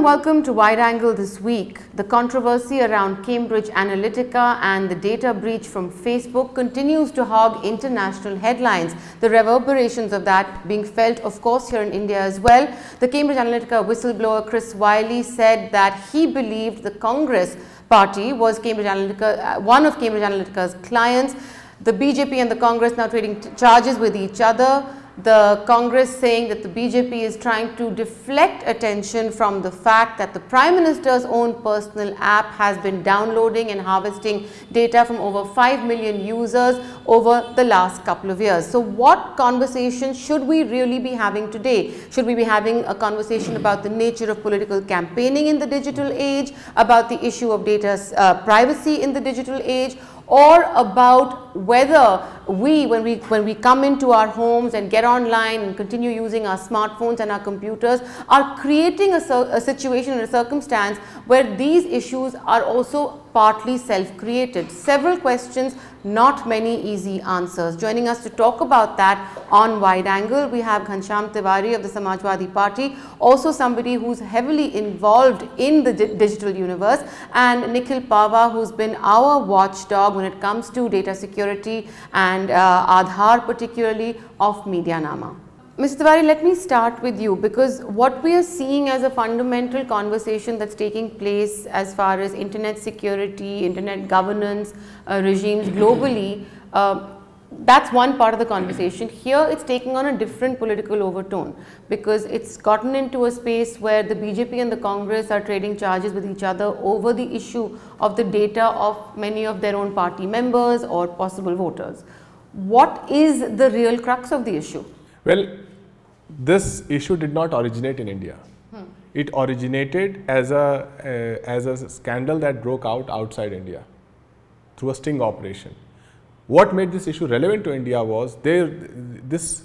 and welcome to Wide Angle this week. The controversy around Cambridge Analytica and the data breach from Facebook continues to hog international headlines. The reverberations of that being felt, of course, here in India as well. The Cambridge Analytica whistleblower Chris Wiley said that he believed the Congress party was Cambridge Analytica, one of Cambridge Analytica's clients. The BJP and the Congress now trading charges with each other. The Congress saying that the BJP is trying to deflect attention from the fact that the Prime Minister's own personal app has been downloading and harvesting data from over 5 million users over the last couple of years. So what conversation should we really be having today? Should we be having a conversation about the nature of political campaigning in the digital age, about the issue of data privacy in the digital age, or about whether we, when we come into our homes and get online and continue using our smartphones and our computers, are creating a situation and a circumstance where these issues are also partly self-created. Several questions, not many easy answers. Joining us to talk about that on Wide Angle, we have Ghanshyam Tiwari of the Samajwadi party, also somebody who's heavily involved in the digital universe, and Nikhil Pahwa, who's been our watchdog when it comes to data security and Aadhaar particularly of MediaNama. Mr. Tiwari, let me start with you, because what we are seeing as a fundamental conversation that's taking place as far as internet security, internet governance regimes globally, that's one part of the conversation. Here it's taking on a different political overtone, because it's gotten into a space where the BJP and the Congress are trading charges with each other over the issue of the data of many of their own party members or possible voters. What is the real crux of the issue? Well, this issue did not originate in India. It originated as a scandal that broke out outside India through a sting operation. What made this issue relevant to India was this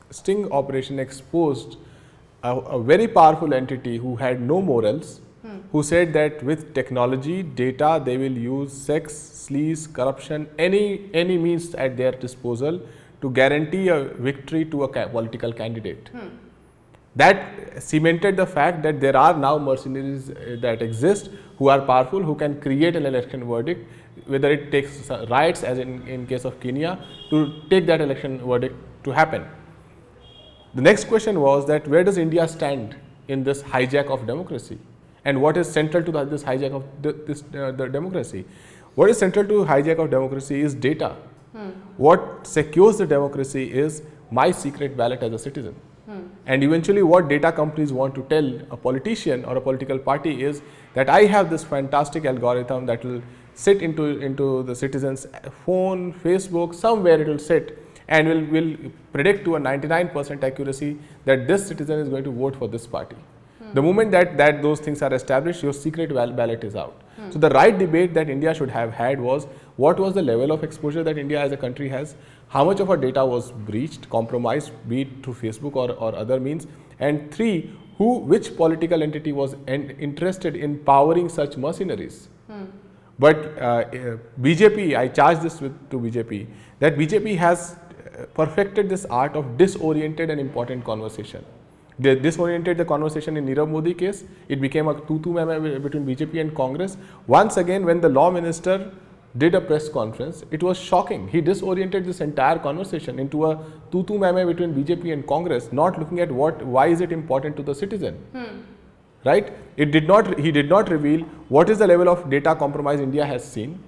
sting operation exposed a very powerful entity who had no morals, who said that with technology, data, they will use sex, sleaze, corruption, any means at their disposal to guarantee a victory to a political candidate. That cemented the fact that there are now mercenaries that exist who are powerful, who can create an election verdict, whether it takes riots as in case of Kenya, to take that election verdict to happen. The next question was that where does India stand in this hijack of democracy, and what is central to this hijack of the democracy? What is central to hijack of democracy is data. What secures the democracy is my secret ballot as a citizen. And eventually what data companies want to tell a politician or a political party is that I have this fantastic algorithm that will sit into the citizen's phone, Facebook, somewhere it will sit, and will predict to a 99% accuracy that this citizen is going to vote for this party. The moment that those things are established, your secret ballot is out. So the right debate that India should have had was, what was the level of exposure that India as a country has, how much of our data was breached, compromised, be it through Facebook or other means, and three, which political entity was interested in powering such mercenaries. But BJP, I charge this to BJP, that BJP has perfected this art of disoriented an important conversation. They disoriented the conversation in Nirav Modi case. It became a tu-tu-me-me between BJP and Congress. Once again, when the law minister did a press conference, it was shocking. He disoriented this entire conversation into a tu-tu-me-me between BJP and Congress, not looking at why is it important to the citizen. Right? He did not reveal what is the level of data compromise India has seen.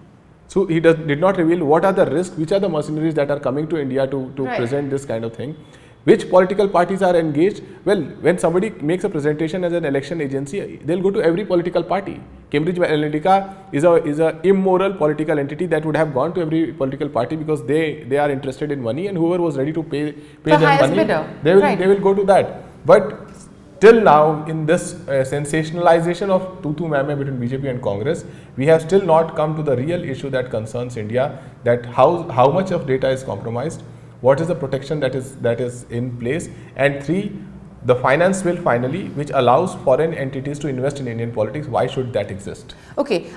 So he did not reveal what are the risks, which are the mercenaries that are coming to India to present this kind of thing. Which political parties are engaged? Well, when somebody makes a presentation as an election agency, they'll go to every political party. Cambridge Analytica is a immoral political entity that would have gone to every political party because they are interested in money, and whoever was ready to pay them money, they will go to that. But till now, in this sensationalization of tu-tu-me-me between BJP and Congress, we have still not come to the real issue that concerns India, that how much of data is compromised, what is the protection that is in place, and three, the finance bill finally, which allows foreign entities to invest in Indian politics. Why should that exist? Okay,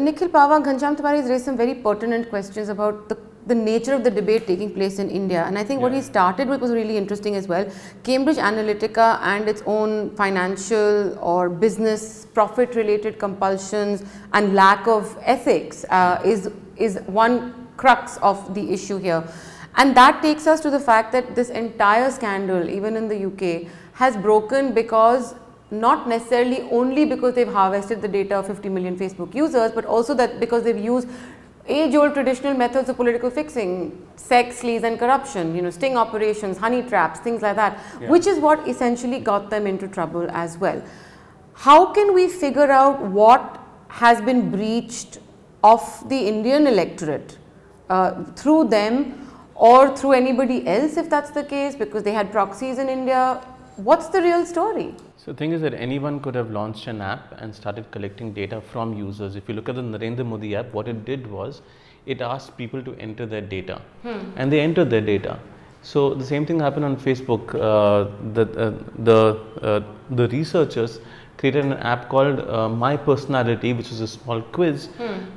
Nikhil Pahwa, Ghanshyam Tiwari has raised some very pertinent questions about the nature of the debate taking place in India. And I think what he started with was really interesting as well. Cambridge Analytica and its own financial or business profit related compulsions and lack of ethics is one crux of the issue here. And that takes us to the fact that this entire scandal, even in the UK, has broken because not necessarily only because they've harvested the data of 50 million Facebook users, but also that because they've used age-old traditional methods of political fixing, sex, sleaze and corruption, sting operations, honey traps, things like that, which is what essentially got them into trouble as well. How can we figure out what has been breached of the Indian electorate through them or through anybody else if that's the case, because they had proxies in India? What's the real story? So the thing is that anyone could have launched an app and started collecting data from users. If you look at the Narendra Modi app, what it did was it asked people to enter their data and they entered their data. So the same thing happened on Facebook. The researchers created an app called My Personality, which is a small quiz,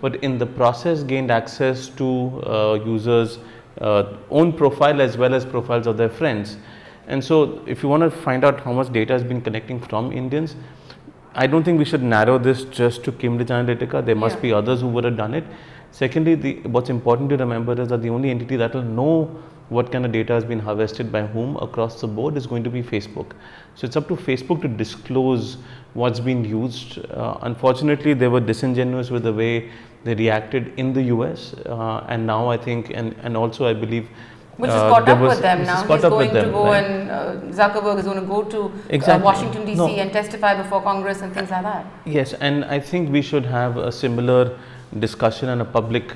but in the process gained access to users' own profile as well as profiles of their friends. And so if you want to find out how much data has been collecting from Indians, I don't think we should narrow this just to Cambridge Analytica. There must be others who would have done it. Secondly, what's important to remember is that the only entity that will know what kind of data has been harvested by whom across the board is going to be Facebook. So it's up to Facebook to disclose what's been used. Unfortunately, they were disingenuous with the way they reacted in the US, and now I think, and also I believe, which is caught up with them now. He's going to go and Zuckerberg is going to go to Washington DC and testify before Congress and things like that. Yes, and I think we should have a similar discussion and a public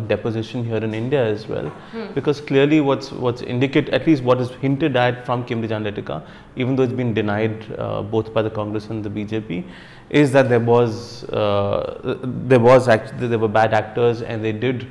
deposition here in India as well, because clearly what's indicated, at least what is hinted at from Cambridge Analytica, even though it's been denied both by the Congress and the BJP, is that there were bad actors and they did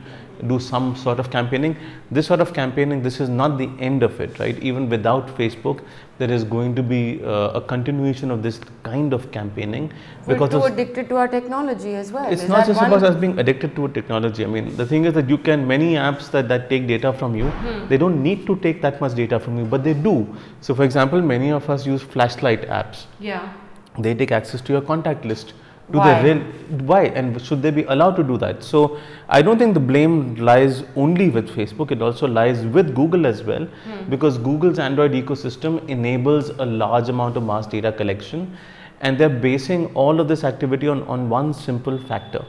do some sort of campaigning. This sort of campaigning, this is not the end of it, right? Even without Facebook, there is going to be a continuation of this kind of campaigning. We're too addicted to our technology as well. It's not just about us being addicted to a technology. I mean, the thing is that many apps that take data from you, they don't need to take that much data from you, but they do. So for example, many of us use flashlight apps. Yeah. They take access to your contact list. Why? And should they be allowed to do that? So I don't think the blame lies only with Facebook, it also lies with Google as well, because Google's Android ecosystem enables a large amount of mass data collection, and they're basing all of this activity on one simple factor,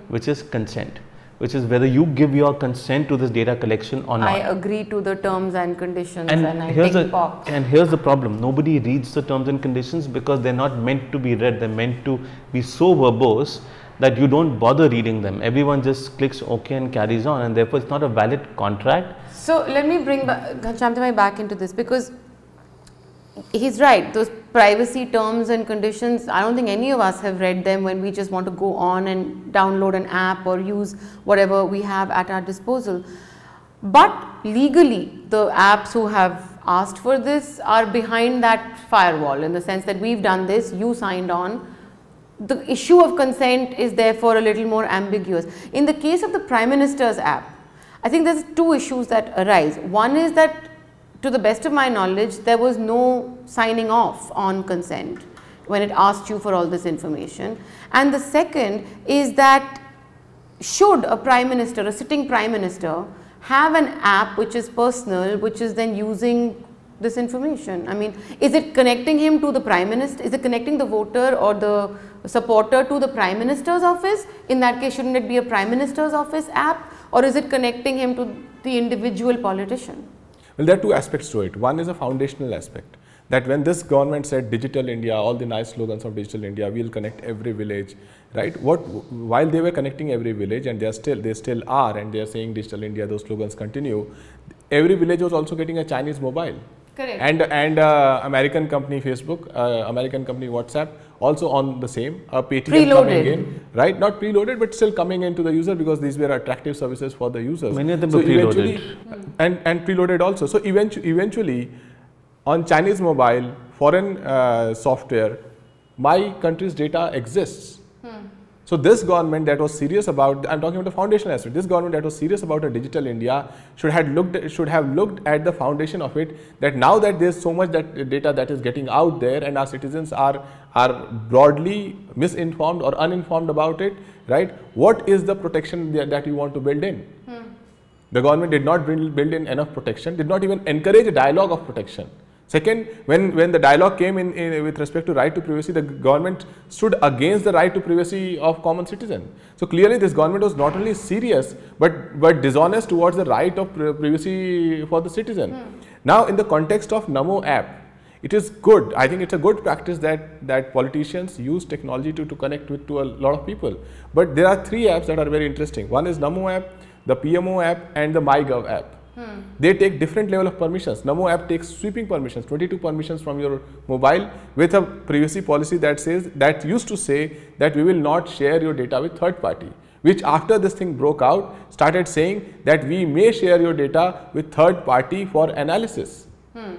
which is consent, which is whether you give your consent to this data collection or not. I agree to the terms and conditions and I take POC. And here's the problem, nobody reads the terms and conditions because they're not meant to be read, they're meant to be so verbose that you don't bother reading them. Everyone just clicks OK and carries on, and therefore it's not a valid contract. So let me bring Ghanshyam Tiwari back into this, because he's right, those privacy terms and conditions, I don't think any of us have read them when we just want to go on and download an app or use whatever we have at our disposal. But legally, the apps who have asked for this are behind that firewall, in the sense that we've done this, you signed on. The issue of consent is therefore a little more ambiguous. In the case of the Prime Minister's app, I think there's two issues that arise. One is that, to the best of my knowledge, there was no signing off on consent when it asked you for all this information. And the second is that, should a Prime Minister, a sitting Prime Minister, have an app which is personal, which is then using this information? I mean, is it connecting him to the Prime Minister? Is it connecting the voter or the supporter to the Prime Minister's office? In that case, shouldn't it be a Prime Minister's office app? Or is it connecting him to the individual politician? Well, there are two aspects to it. One is a foundational aspect, that when this government said Digital India, all the nice slogans of Digital India, we'll connect every village, right? While they were connecting every village, and they still are, and they are saying Digital India, those slogans continue, every village was also getting a Chinese mobile. Correct. And American company Facebook, American company WhatsApp, also on the same, Paytm coming in, right? Not preloaded, but still coming into the user, because these were attractive services for the users. Many of them were preloaded. And preloaded also. So eventually, on Chinese mobile, foreign software, my country's data exists. So this government that was serious about, I'm talking about the foundational aspect, this government that was serious about a digital India should have looked at the foundation of it, that now that there's so much that data that is getting out there and our citizens are broadly misinformed or uninformed about it, right? What is the protection that you want to build in? The government did not build in enough protection, did not even encourage a dialogue of protection. Second, when the dialogue came in with respect to right to privacy, the government stood against the right to privacy of common citizen. So clearly this government was not only serious but dishonest towards the right of privacy for the citizen. Now in the context of NaMo app, it is good. I think it's a good practice that politicians use technology to connect to a lot of people. But there are three apps that are very interesting. One is NaMo app, the PMO app and the MyGov app. They take different level of permissions. NaMo app takes sweeping permissions, 22 permissions from your mobile, with a privacy policy that used to say that we will not share your data with third party, which after this thing broke out started saying that we may share your data with third party for analysis.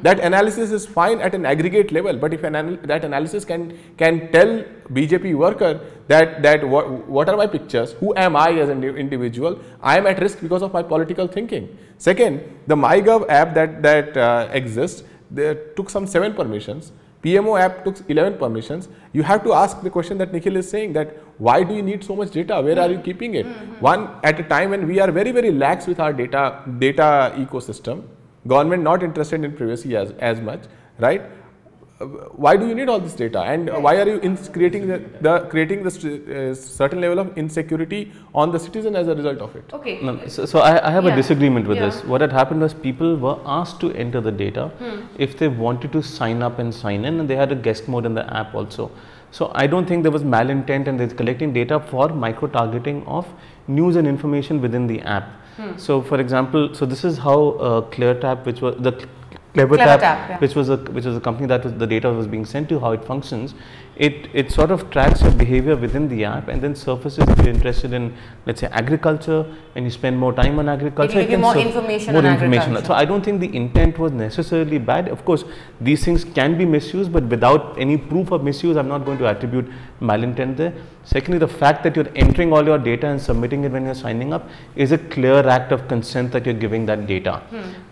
That analysis is fine at an aggregate level, but if that analysis can tell BJP worker that what are my pictures, who am I as an individual, I am at risk because of my political thinking. Second, the MyGov app that exists, they took some 7 permissions. PMO app took 11 permissions. You have to ask the question that Nikhil is saying, that why do you need so much data? Where are you keeping it? One, at a time when we are very, very lax with our data ecosystem, government not interested in privacy as much, right? Why do you need all this data, and why are you creating this certain level of insecurity on the citizen as a result of it? Okay. No, so I have a disagreement with this. What had happened was people were asked to enter the data if they wanted to sign up and sign in, and they had a guest mode in the app also. So I don't think there was malintent, and they're collecting data for micro-targeting of news and information within the app. So for example, so this is how ClearTap, which was the CleverTap, which was a company that the data was being sent to, how it functions. It sort of tracks your behavior within the app and then surfaces if you're interested in, let's say, agriculture, and you spend more time on agriculture. It can give you more information on agriculture. So I don't think the intent was necessarily bad. Of course, these things can be misused, but without any proof of misuse, I'm not going to attribute malintent there. Secondly, the fact that you're entering all your data and submitting it when you're signing up is a clear act of consent that you're giving that data.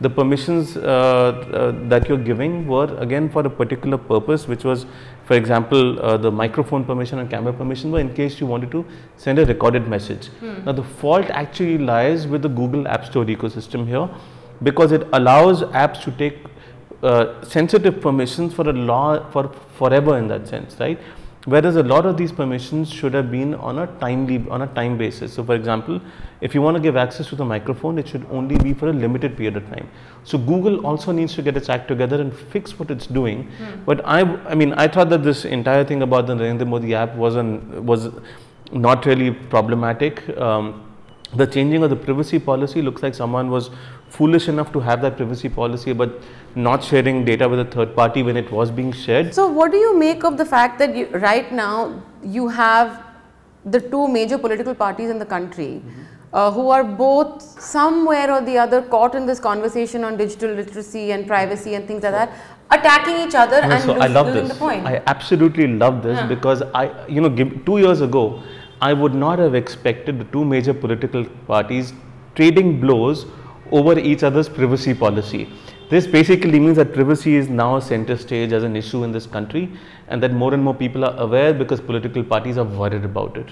The permissions that you're giving were again for a particular purpose, which was, for example, the microphone permission and camera permission were in case you wanted to send a recorded message. Now the fault actually lies with the Google App Store ecosystem here, because it allows apps to take sensitive permissions for forever in that sense, right? Whereas a lot of these permissions should have been on a time basis. So for example, if you want to give access to the microphone, it should only be for a limited period of time. So Google also needs to get its act together and fix what it's doing. But I mean, I thought that this entire thing about the Narendra Modi app was not really problematic. The changing of the privacy policy looks like someone was foolish enough to have that privacy policy, but not sharing data with a third party when it was being shared. So what do you make of the fact that right now you have the two major political parties in the country who are both somewhere or the other caught in this conversation on digital literacy and privacy and things like that, attacking each other and losing the point? I absolutely love this because 2 years ago, I would not have expected the two major political parties trading blows over each other's privacy policy. This basically means that privacy is now center stage as an issue in this country, and that more and more people are aware because political parties are worried about it.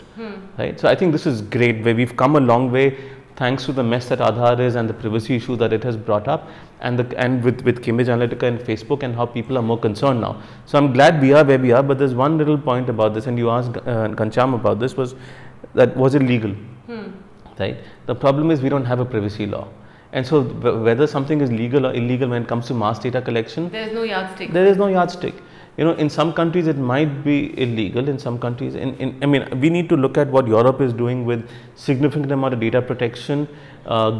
Right? So I think this is great, where we've come a long way thanks to the mess that Aadhaar is and the privacy issue that it has brought up, and with Cambridge Analytica and Facebook, and how people are more concerned now. So I'm glad we are where we are, but there's one little point about this, and you asked Ghanshyam about this, was it legal? Right? The problem is we don't have a privacy law. And so whether something is legal or illegal when it comes to mass data collection, there is no yardstick. There is no yardstick. In some countries it might be illegal, in some countries, I mean, we need to look at what Europe is doing with significant amount of data protection,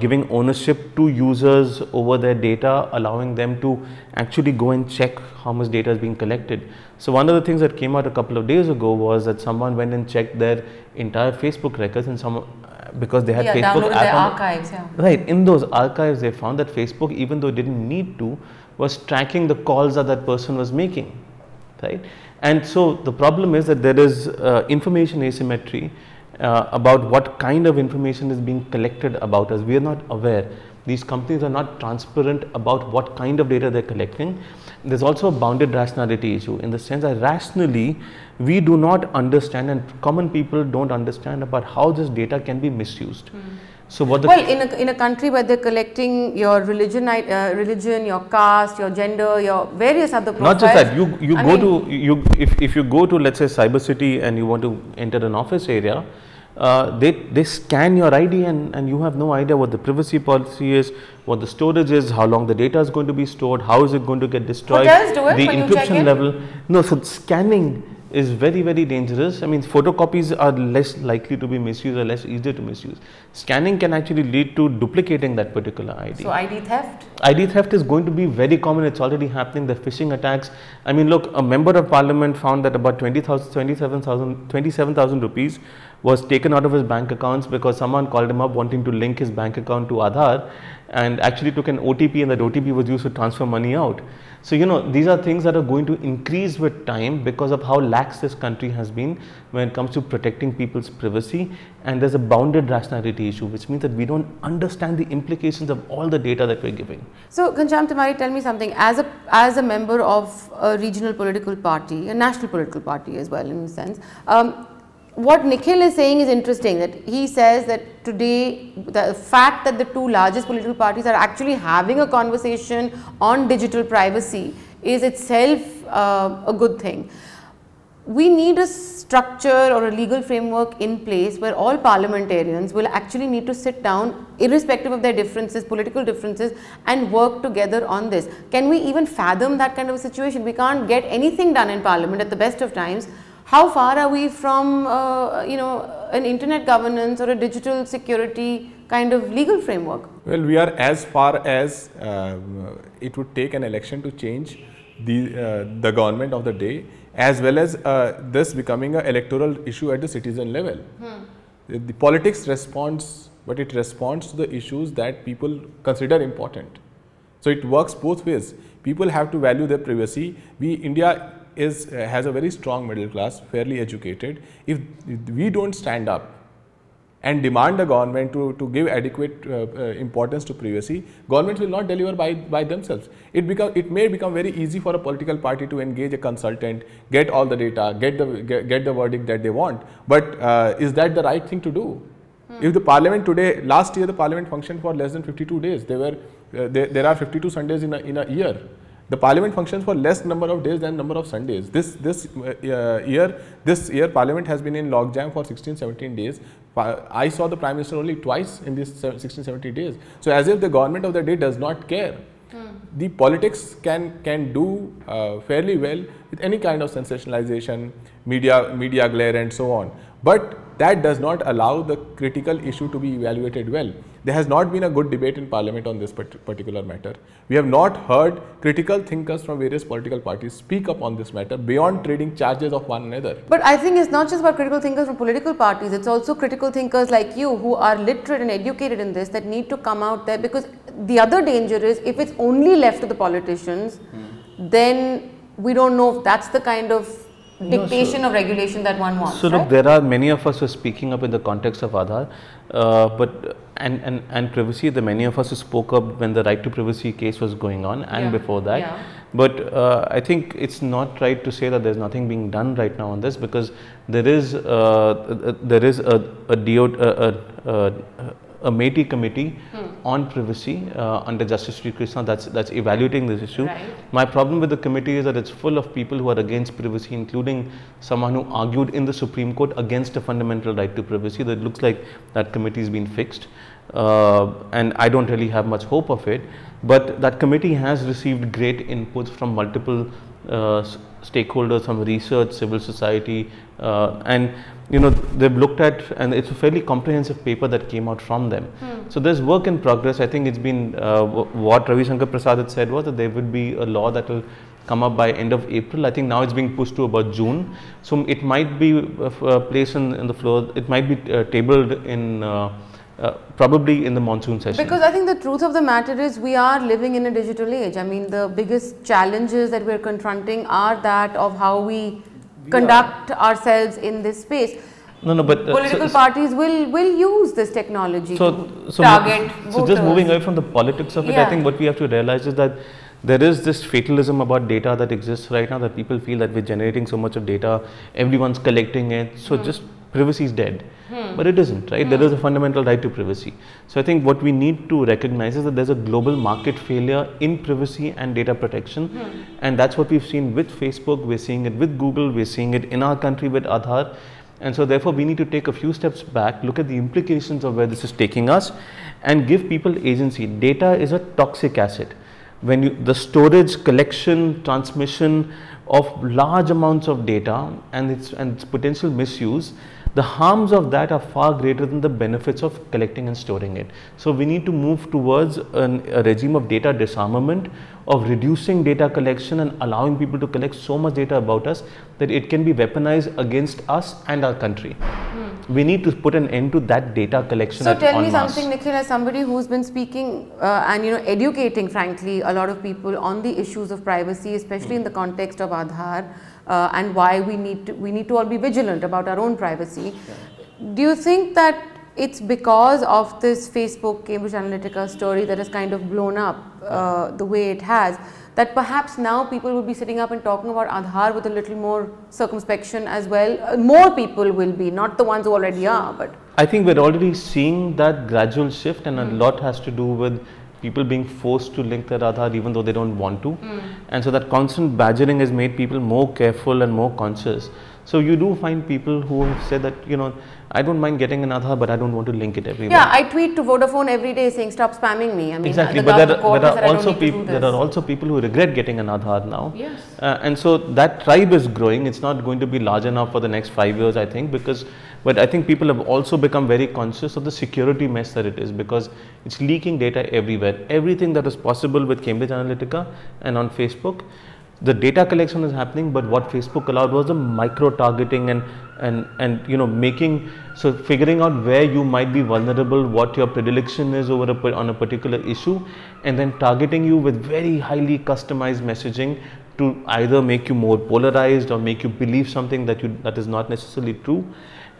giving ownership to users over their data, allowing them to actually go and check how much data is being collected. So one of the things that came out a couple of days ago was that someone went and checked their entire Facebook records, and because they had Facebook app their archives, right, in those archives they found that Facebook, even though it didn't need to, was tracking the calls that person was making, right? And so the problem is that there is information asymmetry, about what kind of information is being collected about us. We are not aware. These companies are not transparent about what kind of data they are collecting. There is also a bounded rationality issue, in the sense that rationally we do not understand, and common people do not understand about how this data can be misused. So what in a country where they're collecting your religion, your caste, your gender, your various other profiles. Not just that, if you go to, let's say, Cyber City, and you want to enter an office area, they scan your ID, and you have no idea what the privacy policy is, what the storage is, how long the data is going to be stored, how is it going to get destroyed, the encryption level. No, so scanning is very, very dangerous. I mean, photocopies are less likely to be misused or less easier to misuse. Scanning can actually lead to duplicating that particular ID. So ID theft? ID theft is going to be very common. It's already happening. The phishing attacks. I mean, look, a member of parliament found that about 27,000 rupees was taken out of his bank accounts because someone called him up wanting to link his bank account to Aadhaar, and actually took an OTP, and that OTP was used to transfer money out. So, you know, these are things that are going to increase with time because of how lax this country has been when it comes to protecting people's privacy, and there's a bounded rationality issue, which means that we don't understand the implications of all the data that we're giving. So, Ghanshyam Tiwari, tell me something, as a member of a regional political party, a national political party as well in a sense, what Nikhil is saying is interesting, that he says that today the fact that the two largest political parties are actually having a conversation on digital privacy is itself a good thing. We need a structure or a legal framework in place where all parliamentarians will actually need to sit down, irrespective of their differences, political differences, and work together on this. Can we even fathom that kind of a situation? We can't get anything done in parliament at the best of times. How far are we from, you know, an internet governance or a digital security kind of legal framework? Well, we are as far as it would take an election to change the government of the day, as well as this becoming an electoral issue at the citizen level. The politics responds, but it responds to the issues that people consider important. So it works both ways. People have to value their privacy. India has a very strong middle class, fairly educated. If we don't stand up and demand the government to give adequate importance to privacy, governments will not deliver by themselves. It may become very easy for a political party to engage a consultant, get all the data, get the verdict that they want. But is that the right thing to do? If the parliament today, last year the parliament functioned for less than 52 days. There are 52 Sundays in a year. The parliament functions for less number of days than number of Sundays. This year parliament has been in logjam for 16-17 days. I saw the Prime Minister only twice in these 16-17 days. So as if the government of the day does not care. The politics can do fairly well with any kind of sensationalization, media glare and so on. But that does not allow the critical issue to be evaluated well. There has not been a good debate in parliament on this particular matter. We have not heard critical thinkers from various political parties speak up on this matter beyond trading charges of one another. But I think it's not just about critical thinkers from political parties, it's also critical thinkers like you who are literate and educated in this that need to come out there, because the other danger is if it's only left to the politicians, then we don't know if that's the kind of dictation of regulation that one wants. So look, there are many of us who are speaking up in the context of Aadhaar, and privacy. The many of us who spoke up when the right to privacy case was going on and before that. But I think it's not right to say that there's nothing being done right now on this, because there is a MeitY committee on privacy under Justice Sri Krishna that's evaluating this issue. My problem with the committee is that it's full of people who are against privacy, including someone who argued in the Supreme Court against a fundamental right to privacy. That looks like that committee has been fixed, and I don't really have much hope of it. But that committee has received great inputs from multiple stakeholders, from research, civil society, and you know, they've looked at, and it's a fairly comprehensive paper that came out from them. So there's work in progress. I think it's been what Ravi Shankar Prasad had said was that there would be a law that will come up by end of April. I think now it's being pushed to about June. So it might be placed in the floor. It might be tabled in probably in the monsoon session. Because I think the truth of the matter is we are living in a digital age. I mean, the biggest challenges that we're confronting are that of how we conduct ourselves in this space. but political parties will use this technology to target voters. So just moving away from the politics of it, I think what we have to realize is that there is this fatalism about data that exists right now, that people feel that we're generating so much of data, everyone's collecting it, so just privacy is dead. But it isn't, right? There is a fundamental right to privacy. So I think what we need to recognize is that there's a global market failure in privacy and data protection. And that's what we've seen with Facebook, we're seeing it with Google, we're seeing it in our country with Aadhaar. And so therefore we need to take a few steps back, look at the implications of where this is taking us and give people agency. Data is a toxic asset. When the storage, collection, transmission of large amounts of data and its potential misuse, the harms of that are far greater than the benefits of collecting and storing it. So we need to move towards a regime of data disarmament, of reducing data collection and allowing people to collect so much data about us that it can be weaponized against us and our country. We need to put an end to that data collection. So tell me something, Nikhil, as somebody who's been speaking and educating, frankly, a lot of people on the issues of privacy, especially in the context of Aadhaar, and why we need to all be vigilant about our own privacy. Do you think that it's because of this Facebook Cambridge Analytica story that has kind of blown up the way it has, that perhaps now people will be sitting up and talking about Aadhaar with a little more circumspection as well? More people will be, not the ones who already are, but I think we're already seeing that gradual shift, and a lot has to do with people being forced to link their Aadhaar even though they don't want to. And so that constant badgering has made people more careful and more conscious. So you do find people who have said that, I don't mind getting an Aadhaar, but I don't want to link it everywhere. Yeah, I tweet to Vodafone every day saying stop spamming me. I mean, exactly, but there are also people who regret getting an Aadhaar now. Yes. And so that tribe is growing. It's not going to be large enough for the next 5 years, I think, but I think people have also become very conscious of the security mess that it is, because it's leaking data everywhere. Everything that was possible with Cambridge Analytica and on Facebook, the data collection is happening, but what Facebook allowed was the micro targeting and figuring out where you might be vulnerable, what your predilection is on a particular issue, and then targeting you with very highly customized messaging to either make you more polarized or make you believe something that is not necessarily true.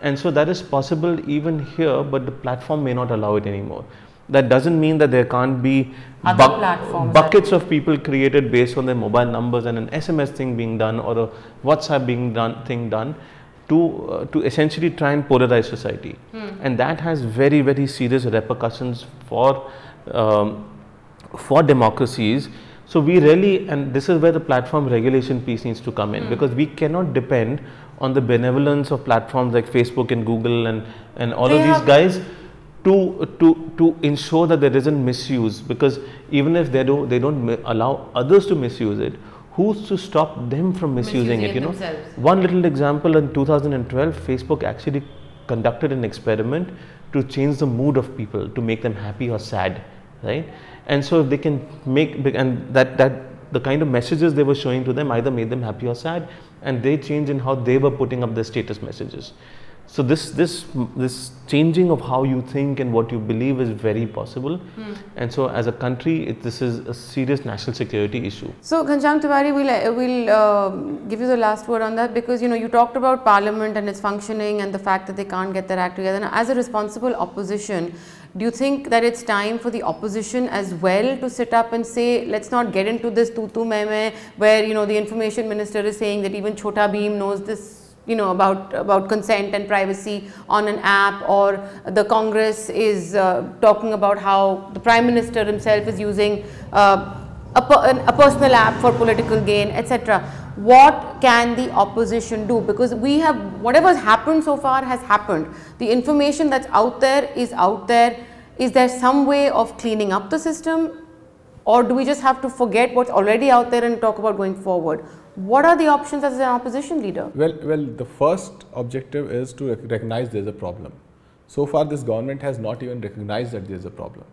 And so that is possible even here, but the platform may not allow it anymore. That doesn't mean that there can't be buckets of people created based on their mobile numbers and an SMS thing being done or a WhatsApp thing done to essentially try and polarize society. And that has very, very serious repercussions for democracies. So we really, and this is where the platform regulation piece needs to come in, because we cannot depend on the benevolence of platforms like Facebook and Google and all of these guys to ensure that there isn't misuse, because even if they don't allow others to misuse it, who's to stop them from misusing it? One little example, in 2012 Facebook actually conducted an experiment to change the mood of people, to make them happy or sad, right? And so if they can make, and that the kind of messages they were showing to them either made them happy or sad, and they changed in how they were putting up their status messages. So this changing of how you think and what you believe is very possible. And so as a country, this is a serious national security issue. So Ghanshyam Tiwari, we'll give you the last word on that, because you talked about Parliament and its functioning and the fact that they can't get their act together. Now, as a responsible opposition, do you think that it's time for the opposition as well to sit up and say, let's not get into this tu mein mein, where the information minister is saying that even Chota Bheem knows this, about consent and privacy on an app, or the Congress is talking about how the Prime Minister himself is using a personal app for political gain, etc. What can the opposition do? Because we have, whatever's happened so far has happened. The information that's out there is out there. Is there some way of cleaning up the system, or do we just have to forget what's already out there and talk about going forward? What are the options as an opposition leader? Well, the first objective is to recognize there is a problem. So far, this government has not even recognized that there is a problem.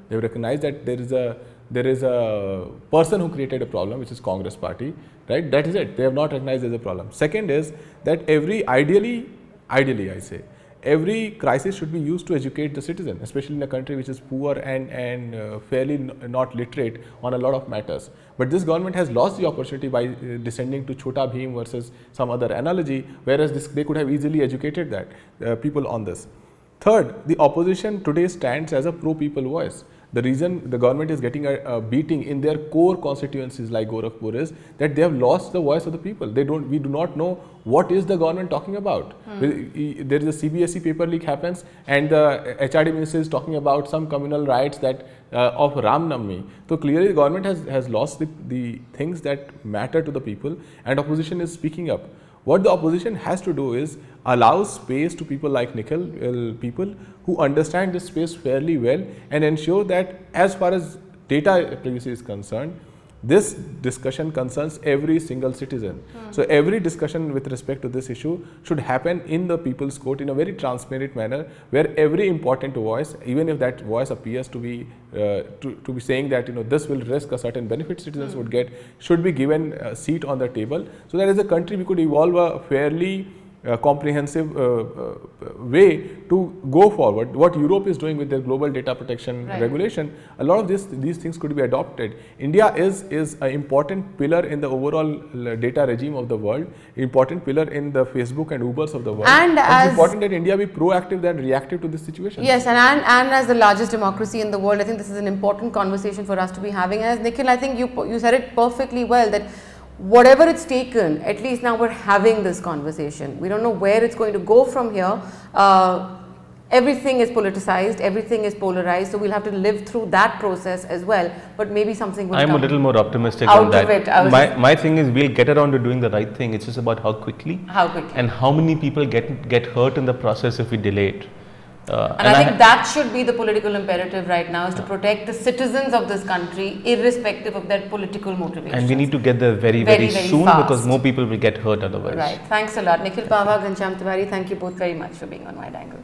They have recognized that there is a person who created a problem, which is Congress party, right? That is it. They have not recognized there is a problem. Second is that ideally I say, every crisis should be used to educate the citizen, especially in a country which is poor and fairly not literate on a lot of matters. But this government has lost the opportunity by descending to Chota Bheem versus some other analogy, whereas they could have easily educated that people on this. Third, the opposition today stands as a pro-people voice. The reason the government is getting a beating in their core constituencies like Gorakhpur is that they have lost the voice of the people. We do not know what is the government talking about. There is a CBSE paper leak happens and the HRD minister is talking about some communal rights that of Ram Navami. So clearly the government has lost the things that matter to the people, and opposition is speaking up. What the opposition has to do is allow space to people like Nikhil, people who understand this space fairly well, and ensure that as far as data privacy is concerned, this discussion concerns every single citizen. So every discussion with respect to this issue should happen in the people's court in a very transparent manner, where every important voice, even if that voice appears to be saying that this will risk a certain benefit citizens would get, should be given a seat on the table, so that as a country we could evolve a fairly comprehensive way to go forward. What Europe is doing with their global data protection regulation, a lot of these things could be adopted. India is an important pillar in the overall data regime of the world, important pillar in the Facebook and Ubers of the world. And it's important that India be proactive than reactive to this situation. Yes, and as the largest democracy in the world, I think this is an important conversation for us to be having. And as Nikhil, I think you said it perfectly well, that whatever it's taken, at least now we're having this conversation. We don't know where it's going to go from here. Everything is politicized, everything is polarized, so we'll have to live through that process as well. But maybe something will come. I'm a little more optimistic on that. My thing is, we'll get around to doing the right thing. It's just about how quickly. And how many people get hurt in the process if we delay it. And I think that should be the political imperative right now, is to protect the citizens of this country irrespective of their political motivations. And we need to get there very, very soon fast, because more people will get hurt otherwise. Right. Thanks a lot. Nikhil, Pahwa, Ghanshyam Tiwari, thank you both very much for being on Wide Angle.